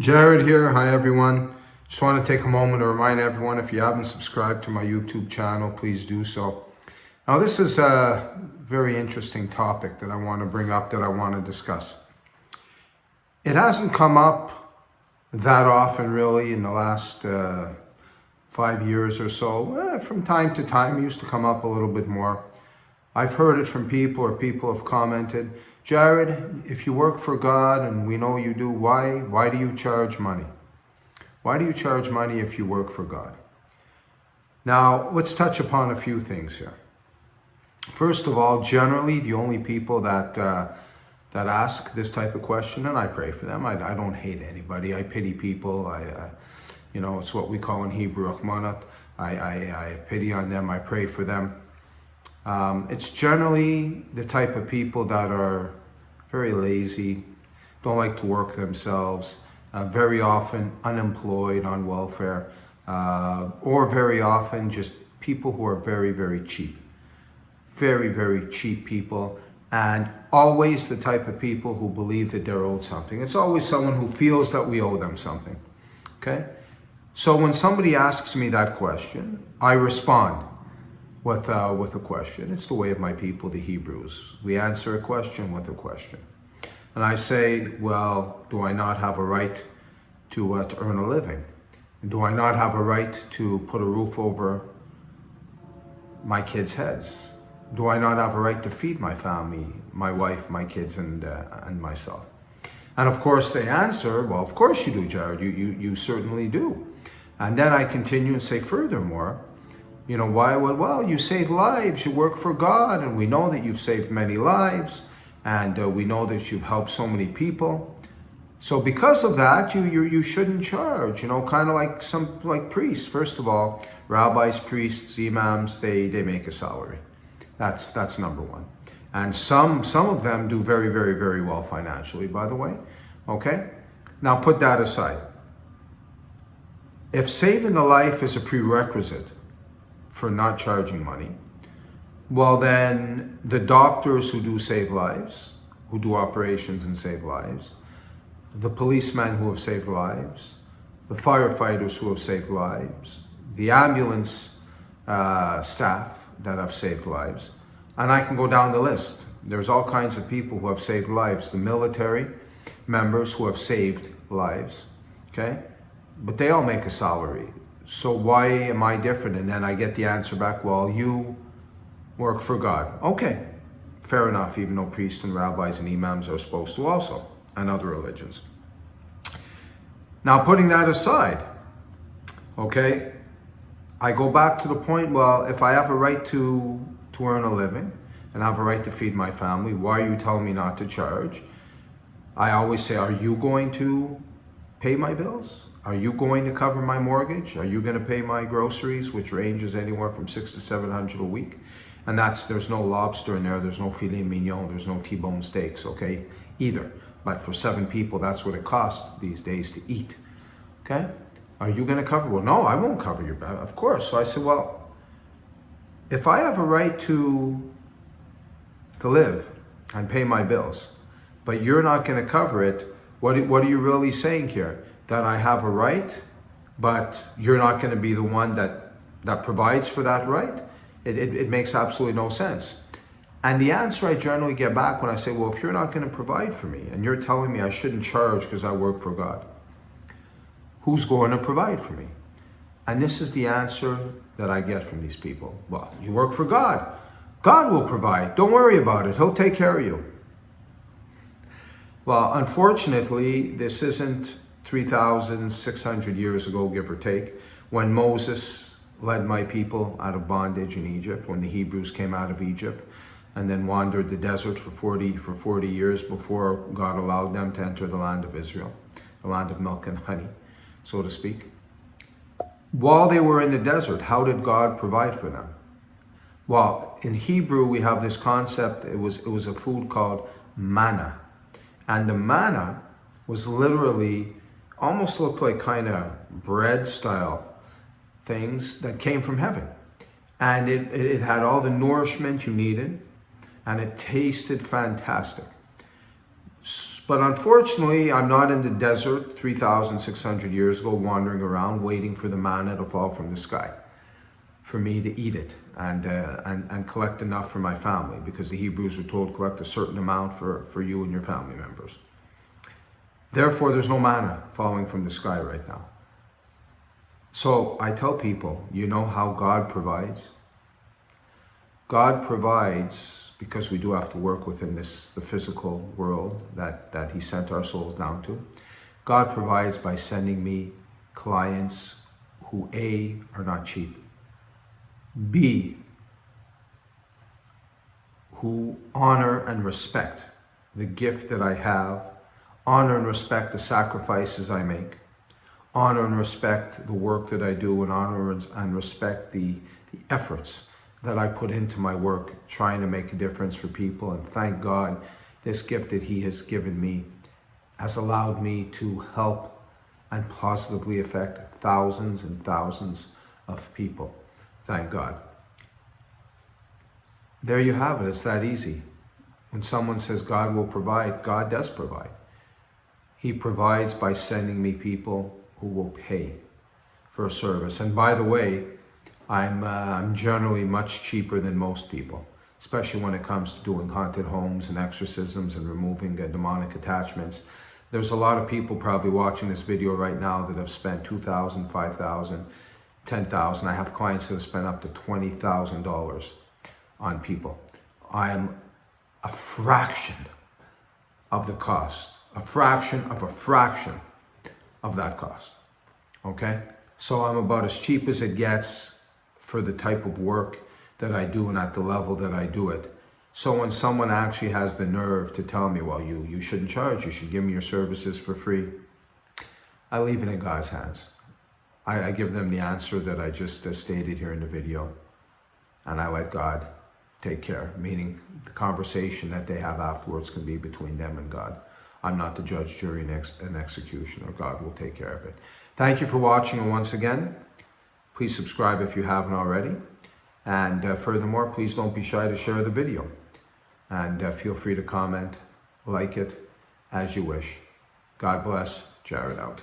Jared here. Hi everyone. Just want to take a moment to remind everyone, if you haven't subscribed to my YouTube channel, please do so. Now this is a very interesting topic that I want to bring up, that I want to discuss. It hasn't come up that often really in the last 5 years or so. From time to time it used to come up a little bit more. I've heard it from people, or people have commented, Jared, if you work for God, and we know you do, why do you charge money? Why do you charge money if you work for God? Now, let's touch upon a few things here. First of all, generally, the only people that ask this type of question, and I pray for them, I don't hate anybody, I pity people, it's what we call in Hebrew, Rahmanat. I pity on them, I pray for them. It's generally the type of people that are very lazy, don't like to work themselves, very often unemployed, on welfare, or very often just people who are very, very cheap. Very, very cheap people, and always the type of people who believe that they're owed something. It's always someone who feels that we owe them something, okay? So when somebody asks me that question, I respond with a question. It's the way of my people, the Hebrews. We answer a question with a question. And I say, well, do I not have a right to earn a living? Do I not have a right to put a roof over my kids' heads? Do I not have a right to feed my family, my wife, my kids, and myself? And of course they answer, well, of course you do, Jared, you certainly do. And then I continue and say, furthermore, why? Well, you save lives, you work for God, and we know that you've saved many lives, and we know that you've helped so many people. So because of that, you shouldn't charge, kind of like priests. First of all, rabbis, priests, imams, they make a salary. That's number one. And some of them do very, very, very well financially, by the way. Okay? Now put that aside. If saving a life is a prerequisite for not charging money, well then the doctors who do save lives, who do operations and save lives, the policemen who have saved lives, the firefighters who have saved lives, the ambulance staff that have saved lives, and I can go down the list. There's all kinds of people who have saved lives, the military members who have saved lives, okay? But they all make a salary. So why am I different? And then I get the answer back, well, you work for God. Okay, fair enough, even though priests and rabbis and imams are supposed to also, and other religions. Now, putting that aside, okay, I go back to the point, well, if I have a right to earn a living, and I have a right to feed my family, why are you telling me not to charge? I always say, are you going to pay my bills? Are you going to cover my mortgage? Are you going to pay my groceries, which ranges anywhere from $600 to $700 a week? And there's no lobster in there, there's no filet mignon, there's no T-bone steaks, okay, either. But for 7 people, that's what it costs these days to eat, okay? Are you going to cover? Well, no, I won't cover your bill, of course. So I said, well, if I have a right to live and pay my bills, but you're not going to cover it, what are you really saying here? That I have a right, but you're not going to be the one that provides for that right? It makes absolutely no sense. And the answer I generally get back when I say, well, if you're not going to provide for me, and you're telling me I shouldn't charge because I work for God, who's going to provide for me? And this is the answer that I get from these people. Well, you work for God. God will provide. Don't worry about it. He'll take care of you. Well, unfortunately, this isn't 3,600 years ago, give or take, when Moses led my people out of bondage in Egypt, when the Hebrews came out of Egypt and then wandered the desert for 40 years before God allowed them to enter the land of Israel, the land of milk and honey, so to speak. While they were in the desert, how did God provide for them? Well, in Hebrew, we have this concept. It was a food called manna. And the manna was literally, almost looked like kind of bread style things that came from heaven. And it had all the nourishment you needed, and it tasted fantastic. But unfortunately, I'm not in the desert 3,600 years ago wandering around waiting for the manna to fall from the sky for me to eat it and collect enough for my family, because the Hebrews were told collect a certain amount for you and your family members. Therefore, there's no manna falling from the sky right now. So I tell people, you know how God provides? God provides because we do have to work within the physical world that he sent our souls down to. God provides by sending me clients who A, are not cheap, B, who honor and respect the gift that I have, honor and respect the sacrifices I make, honor and respect the work that I do, and honor and respect the efforts that I put into my work, trying to make a difference for people. And thank God, this gift that he has given me has allowed me to help and positively affect thousands and thousands of people. Thank God. There you have it. It's that easy. When someone says God will provide, God does provide. He provides by sending me people who will pay for a service. And by the way, I'm generally much cheaper than most people, especially when it comes to doing haunted homes and exorcisms and removing demonic attachments. There's a lot of people probably watching this video right now that have spent $2,000, $5,000, $10,000. I have clients that have spent up to $20,000 on people. I am a fraction of the cost, a fraction of that cost, okay? So I'm about as cheap as it gets for the type of work that I do and at the level that I do it. So when someone actually has the nerve to tell me, well, you shouldn't charge, you should give me your services for free, I leave it in God's hands. I give them the answer that I just stated here in the video, and I let God take care, meaning the conversation that they have afterwards can be between them and God. I'm not the judge, jury, and executioner. God will take care of it. Thank you for watching, and once again, please subscribe if you haven't already. And furthermore, please don't be shy to share the video. And feel free to comment, like it, as you wish. God bless. Jared out.